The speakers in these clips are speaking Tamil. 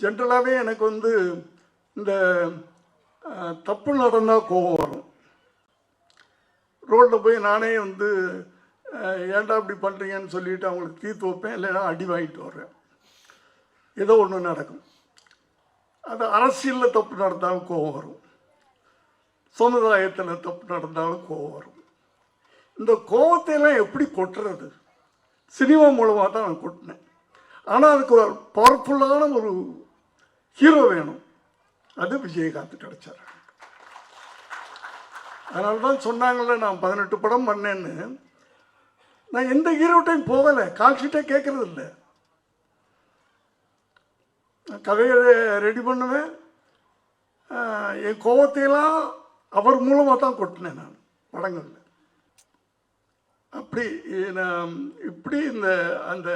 ஜென்ரலாகவே எனக்கு இந்த தப்பு நடந்தால் கோபம் வரும். ரோட்டில் போய் நானே ஏன்டா இப்படி பண்ணுறீங்கன்னு சொல்லிவிட்டு அவங்களுக்கு தீர்த்து வைப்பேன், இல்லைன்னா அடி வாங்கிட்டு வர்றேன். ஏதோ ஒன்று நடக்கும். அது அரசியலில் தப்பு நடந்தாலும் கோபம் வரும், சமுதாயத்தில் தப்பு நடந்தாலும் கோபம் வரும். இந்த கோபத்தையெல்லாம் எப்படி கொட்டுறது? சினிமா மூலமாக தான் நான் கொட்டினேன். ஆனால் அதுக்கு ஒரு பவர்ஃபுல்லான ஒரு ஹீரோ வேணும். அது விஜயகாந்த் கிடைச்சார். அதனால தான் சொன்னாங்கள்ல, நான் 18 படம் பண்ணேன்னு. நான் எந்த ஹீரோட்டையும் போகலை, கால்ஷீட்டே கேட்கறது இல்லை. கதையை ரெடி பண்ணுவேன். என் கோபத்தையெல்லாம் அவர் மூலமாக தான் கொட்டினேன் நான் படங்களில். அப்படி நான் இப்படி அந்த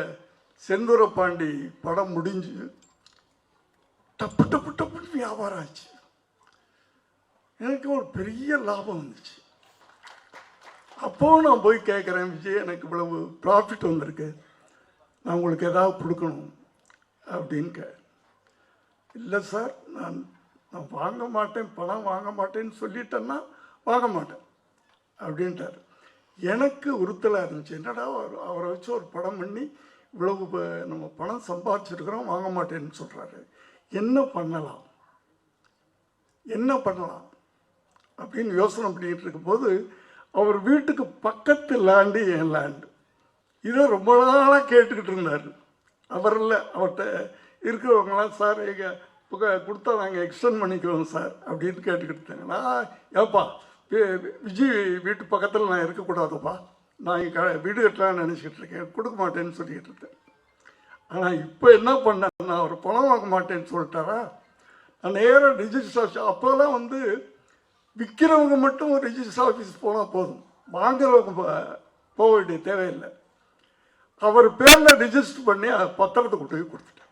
செந்தூரபாண்டி படம் முடிஞ்சு டப்பு டப்பு டப்புன்னு வியாபாரம் ஆச்சு. எனக்கு ஒரு பெரிய லாபம் வந்துச்சு. அப்போவும் நான் போய் கேட்குறேன், விஜய் எனக்கு இவ்வளவு ப்ராஃபிட் வந்திருக்கு, நான் உங்களுக்கு ஏதாவது கொடுக்கணும் அப்படின்னு. இல்லை சார், நான் வாங்க மாட்டேன், பணம் வாங்க மாட்டேன்னு சொல்லிட்டேன்னா வாங்க மாட்டேன் அப்படின்ட்டார். எனக்கு உறுத்தலாக இருந்துச்சு. என்னடா அவரை வச்சு ஒரு படம் பண்ணி இவ்வளவு நம்ம பணம் சம்பாதிச்சிருக்கிறோம், வாங்க மாட்டேன்னு சொல்கிறாரு. என்ன பண்ணலாம் அப்படின்னு யோசனை பண்ணிகிட்டு இருக்கும்போது, அவர் வீட்டுக்கு பக்கத்து லேண்டு என் லேண்டு. இதை ரொம்ப நாளாக கேட்டுக்கிட்டு இருந்தார். அவர் இல்லை, அவர்கிட்ட இருக்கிறவங்களாம், சார் எங்கள் கொடுத்தா நாங்கள் எக்ஸ்டெண்ட் பண்ணிக்குவோம் சார் அப்படின்னு கேட்டுக்கிட்டு இருந்தாங்க. நான் ஏப்பா விஜய் வீட்டு பக்கத்தில் நான் இருக்கக்கூடாதுப்பா, நான் இங்கே வீடு கட்டலான்னு நினச்சிக்கிட்டு இருக்கேன், கொடுக்க மாட்டேன்னு சொல்லிக்கிட்டு இருக்கேன். ஆனால் இப்போ என்ன பண்ணேன், நான் அவர் பணம் வாங்க மாட்டேன்னு சொல்லிட்டாரா, நான் நேராக ரிஜிஸ்டர் ஆஃபீஸ். அப்போல்லாம் விற்கிறவங்க மட்டும் ரிஜிஸ்டர் ஆஃபீஸ் போனால் போதும், வாங்குறவங்க போக வேண்டிய தேவையில்லை. அவர் பேரில் ரிஜிஸ்டர் பண்ணி பத்திரத்தை கொண்டு போய் கொடுத்துட்டேன்.